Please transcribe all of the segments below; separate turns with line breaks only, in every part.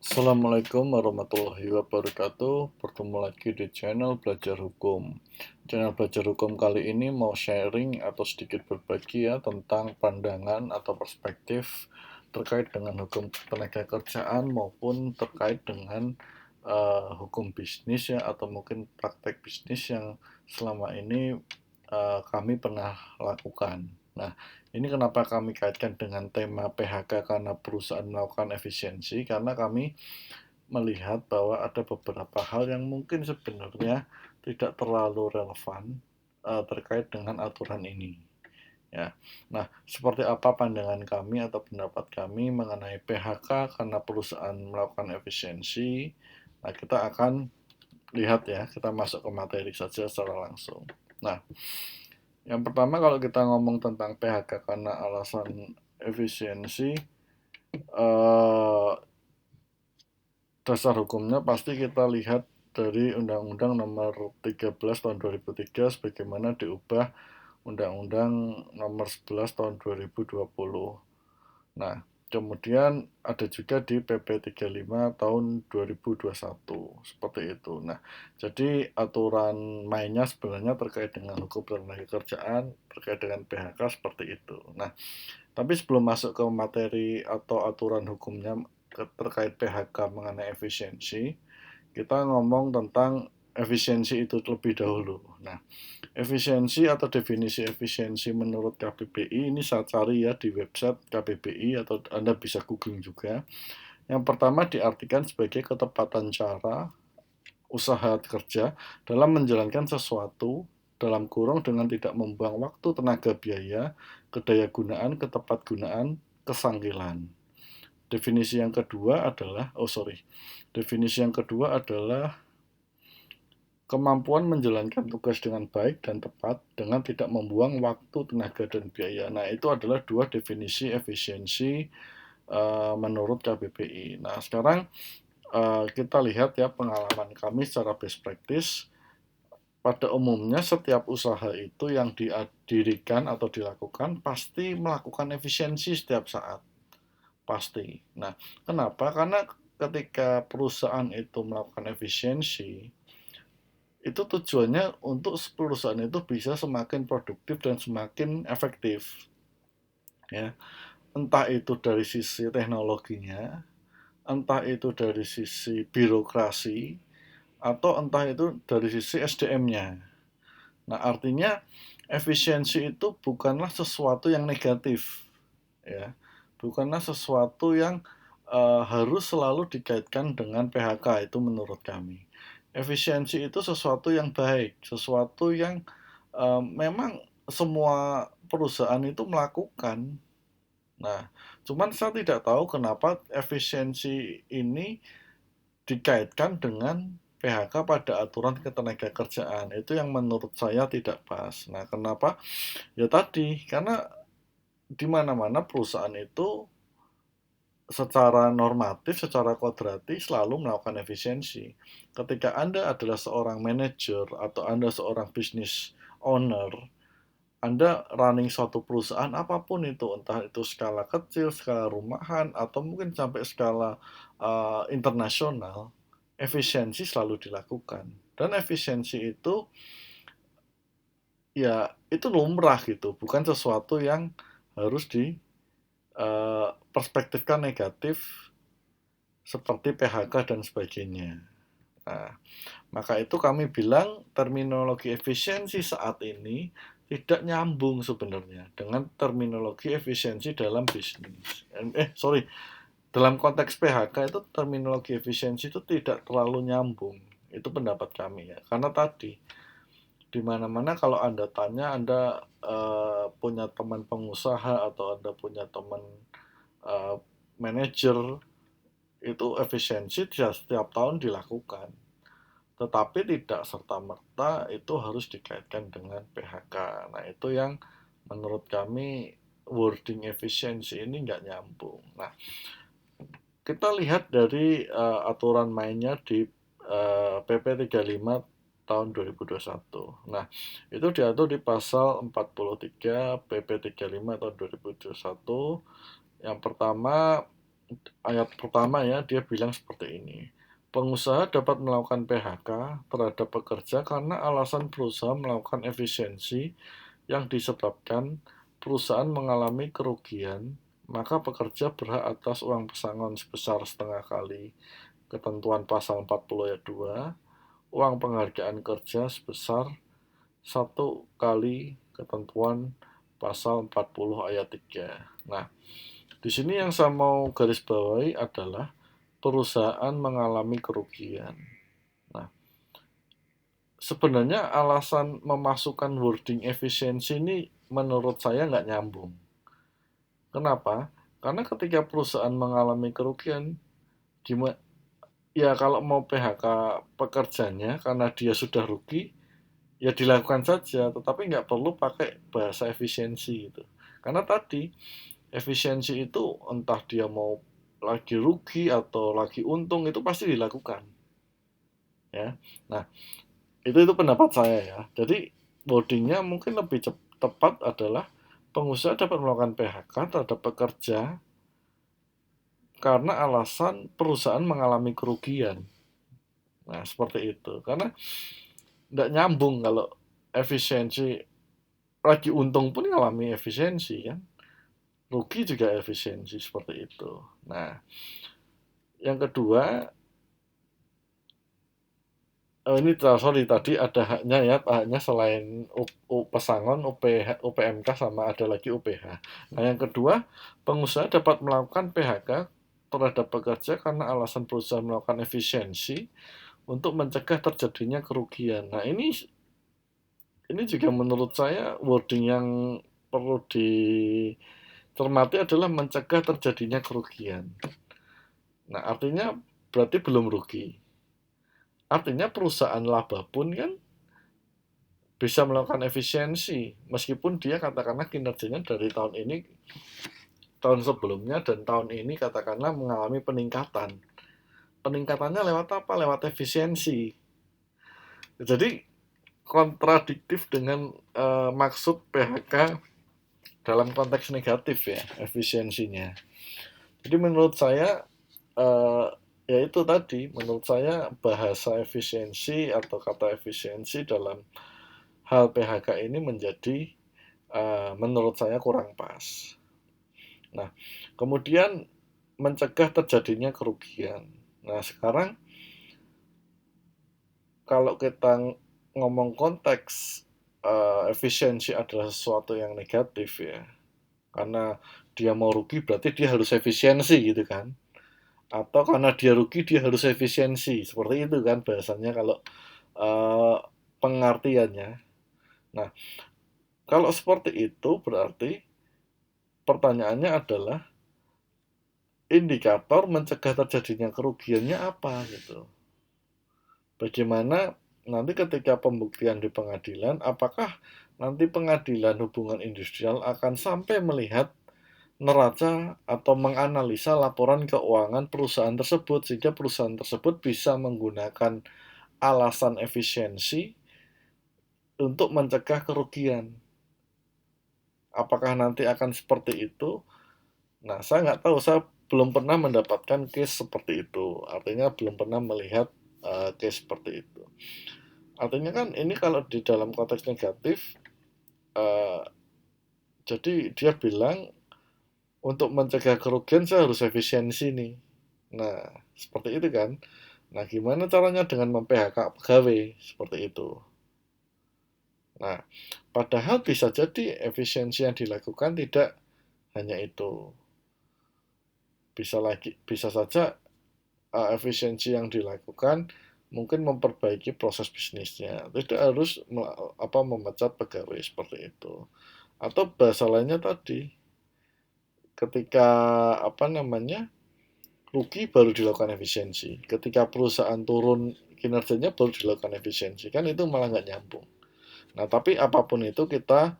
Assalamualaikum warahmatullahi wabarakatuh. Bertemu lagi di channel Belajar Hukum. Channel Belajar Hukum kali ini mau sharing atau sedikit berbagi ya tentang pandangan atau perspektif terkait dengan hukum tenaga kerjaan maupun terkait dengan hukum bisnis ya atau mungkin praktek bisnis yang selama ini kami pernah lakukan. Nah, ini kenapa kami kaitkan dengan tema PHK karena perusahaan melakukan efisiensi, karena kami melihat bahwa ada beberapa hal yang mungkin sebenarnya tidak terlalu relevan terkait dengan aturan ini. Ya, nah seperti apa pandangan kami atau pendapat kami mengenai PHK karena perusahaan melakukan efisiensi? Nah, kita akan lihat ya, kita masuk ke materi saja secara langsung. Nah, yang pertama kalau kita ngomong tentang PHK karena alasan efisiensi, eh, dasar hukumnya pasti kita lihat dari Undang-Undang Nomor 13 Tahun 2003 sebagaimana diubah Undang-Undang Nomor 11 Tahun 2020. Nah, kemudian ada juga di PP 35 tahun 2021 seperti itu. Nah, jadi aturan mainnya sebenarnya terkait dengan hukum tenaga kerjaan, terkait dengan PHK seperti itu. Nah, tapi sebelum masuk ke materi atau aturan hukumnya terkait PHK mengenai efisiensi, kita ngomong tentang efisiensi itu terlebih dahulu. Nah, efisiensi atau definisi efisiensi menurut KBBI ini saya cari ya di website KBBI atau Anda bisa googling juga. Yang pertama diartikan sebagai ketepatan cara usaha kerja dalam menjalankan sesuatu dalam kurung dengan tidak membuang waktu, tenaga, biaya, kedaya gunaan, ketepat gunaan, kesanggilan. Definisi yang kedua adalah, definisi yang kedua adalah kemampuan menjalankan tugas dengan baik dan tepat dengan tidak membuang waktu, tenaga, dan biaya. Nah, itu adalah dua definisi efisiensi menurut KBBI. Nah, sekarang kita lihat ya pengalaman kami secara best practice. Pada umumnya setiap usaha itu yang didirikan atau dilakukan pasti melakukan efisiensi setiap saat. Pasti. Nah, kenapa? Karena ketika perusahaan itu melakukan efisiensi, itu tujuannya untuk perusahaan itu bisa semakin produktif dan semakin efektif. Ya, entah itu dari sisi teknologinya, entah itu dari sisi birokrasi, atau entah itu dari sisi SDM-nya. Nah, artinya efisiensi itu bukanlah sesuatu yang negatif, ya, bukanlah sesuatu yang harus selalu dikaitkan dengan PHK itu menurut kami. Efisiensi itu sesuatu yang baik, sesuatu yang memang semua perusahaan itu melakukan. Nah, cuman saya tidak tahu kenapa efisiensi ini dikaitkan dengan PHK pada aturan ketenagakerjaan. Itu yang menurut saya tidak pas. Nah, kenapa? Ya tadi, karena di mana-mana perusahaan itu secara normatif, secara kodrati selalu melakukan efisiensi. Ketika Anda adalah seorang manajer atau Anda seorang business owner, Anda running suatu perusahaan apapun itu, entah itu skala kecil, skala rumahan, atau mungkin sampai skala internasional, efisiensi selalu dilakukan. Dan efisiensi itu ya itu lumrah gitu, bukan sesuatu yang harus di perspektifkan negatif seperti PHK dan sebagainya. Nah, maka itu kami bilang terminologi efisiensi saat ini tidak nyambung sebenarnya dengan terminologi efisiensi dalam bisnis. Dalam konteks PHK itu terminologi efisiensi itu tidak terlalu nyambung. Itu pendapat kami ya. Karena tadi di mana-mana kalau Anda tanya, Anda punya teman pengusaha atau Anda punya teman uh, manajer, itu efisiensi setiap tahun dilakukan. Tetapi tidak serta-merta itu harus dikaitkan dengan PHK. Nah, itu yang menurut kami wording efisiensi ini nggak nyambung. Nah, kita lihat dari aturan mainnya di PP 35 tahun 2021. Nah, itu diatur di pasal 43 PP 35 tahun 2021. Yang pertama, ayat pertama ya, dia bilang seperti ini. Pengusaha dapat melakukan PHK terhadap pekerja karena alasan perusahaan melakukan efisiensi yang disebabkan perusahaan mengalami kerugian, maka pekerja berhak atas uang pesangon sebesar setengah kali ketentuan pasal 40 ayat 2, uang penghargaan kerja sebesar satu kali ketentuan pasal 40 ayat 3. Nah, di sini yang saya mau garis bawahi adalah perusahaan mengalami kerugian. Nah, sebenarnya alasan memasukkan wording efisiensi ini menurut saya nggak nyambung. Kenapa? Karena ketika perusahaan mengalami kerugian, ya kalau mau PHK pekerjanya karena dia sudah rugi, ya dilakukan saja, tetapi nggak perlu pakai bahasa efisiensi gitu. Karena tadi efisiensi itu entah dia mau lagi rugi atau lagi untung itu pasti dilakukan, ya. Nah, itu pendapat saya ya. Jadi wordingnya mungkin lebih tepat adalah pengusaha dapat melakukan PHK terhadap pekerja karena alasan perusahaan mengalami kerugian. Nah, seperti itu. Karena tidak nyambung kalau efisiensi lagi untung pun ngalami efisiensi kan. Rugi juga efisiensi seperti itu. Nah, yang kedua, oh ini sorry tadi ada haknya ya, haknya selain pesangon, UPMK sama ada lagi UPH. Nah yang kedua, pengusaha dapat melakukan PHK terhadap pekerja karena alasan perusahaan melakukan efisiensi untuk mencegah terjadinya kerugian. Nah ini juga menurut saya wording yang perlu dicermati adalah mencegah terjadinya kerugian. Nah artinya berarti belum rugi. Artinya perusahaan laba pun kan bisa melakukan efisiensi meskipun dia katakanlah kinerjanya dari tahun ini, tahun sebelumnya dan tahun ini katakanlah mengalami peningkatan. Peningkatannya lewat apa? Lewat efisiensi. Jadi kontradiktif dengan maksud PHK dalam konteks negatif ya, efisiensinya. Jadi menurut saya ya itu tadi, menurut saya bahasa efisiensi atau kata efisiensi dalam hal PHK ini menjadi menurut saya kurang pas. Nah, kemudian mencegah terjadinya kerugian. Nah, sekarang kalau kita ngomong konteks efisiensi adalah sesuatu yang negatif ya, karena dia mau rugi berarti dia harus efisiensi gitu kan, atau karena dia rugi dia harus efisiensi, seperti itu kan bahasanya kalau uh, pengertiannya. Nah, kalau seperti itu berarti pertanyaannya adalah indikator mencegah terjadinya kerugiannya apa gitu. Bagaimana nanti ketika pembuktian di pengadilan, apakah nanti pengadilan hubungan industrial akan sampai melihat neraca atau menganalisa laporan keuangan perusahaan tersebut sehingga perusahaan tersebut bisa menggunakan alasan efisiensi untuk mencegah kerugian. Apakah nanti akan seperti itu? Nah, saya nggak tahu, saya belum pernah mendapatkan case seperti itu. Artinya belum pernah melihat case seperti itu. Artinya kan ini kalau di dalam konteks negatif, uh, jadi dia bilang untuk mencegah kerugian saya harus efisiensi nih. Nah, seperti itu kan. Nah, gimana caranya dengan mem-PHK pegawai? Seperti itu. Nah, padahal bisa jadi efisiensi yang dilakukan tidak hanya itu. Bisa saja efisiensi yang dilakukan mungkin memperbaiki proses bisnisnya. Tidak harus memecat pegawai seperti itu. Atau bahasa lainnya tadi, ketika rugi baru dilakukan efisiensi. Ketika perusahaan turun kinerjanya baru dilakukan efisiensi. Kan itu malah nggak nyambung. Nah, tapi apapun itu kita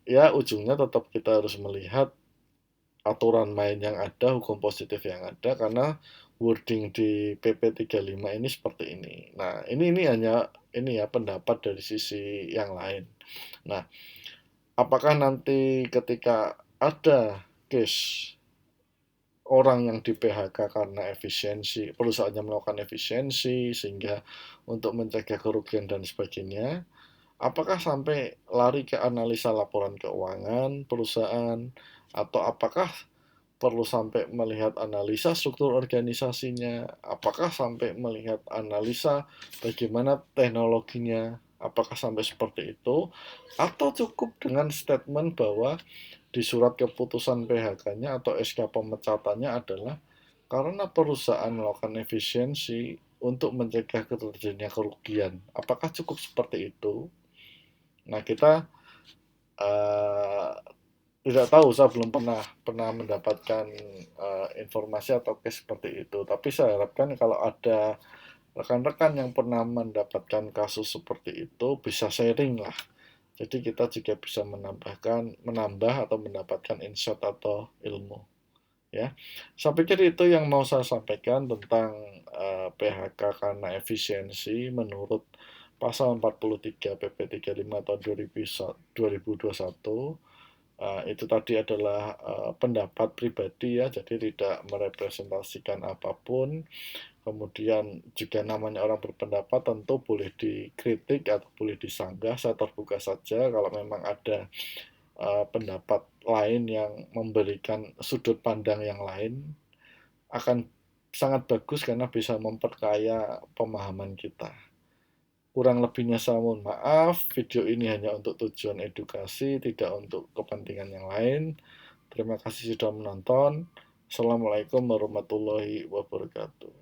ya ujungnya tetap kita harus melihat aturan main yang ada, hukum positif yang ada, karena wording di PP 35 ini seperti ini. Nah, ini hanya ini ya pendapat dari sisi yang lain. Nah, apakah nanti ketika ada case orang yang di PHK karena efisiensi, perusahaannya melakukan efisiensi sehingga untuk mencegah kerugian dan sebagainya, apakah sampai lari ke analisa laporan keuangan perusahaan, atau apakah perlu sampai melihat analisa struktur organisasinya, apakah sampai melihat analisa bagaimana teknologinya, apakah sampai seperti itu, atau cukup dengan statement bahwa di surat keputusan PHK-nya atau SK pemecatannya adalah karena perusahaan melakukan efisiensi untuk mencegah terjadinya kerugian. Apakah cukup seperti itu? Nah, kita uh, tidak tahu, saya belum pernah pernah mendapatkan informasi atau case seperti itu. Tapi saya harapkan kalau ada rekan-rekan yang pernah mendapatkan kasus seperti itu bisa sharing lah. Jadi kita juga bisa menambah atau mendapatkan insight atau ilmu. Ya, saya pikir itu yang mau saya sampaikan tentang PHK karena efisiensi menurut pasal 43 PP 35 tahun 2021. Itu tadi adalah pendapat pribadi ya, jadi tidak merepresentasikan apapun. Kemudian juga namanya orang berpendapat tentu boleh dikritik atau boleh disanggah, saya terbuka saja kalau memang ada pendapat lain yang memberikan sudut pandang yang lain, akan sangat bagus karena bisa memperkaya pemahaman kita. Kurang lebihnya saya mohon maaf, video ini hanya untuk tujuan edukasi, tidak untuk kepentingan yang lain. Terima kasih sudah menonton. Assalamualaikum warahmatullahi wabarakatuh.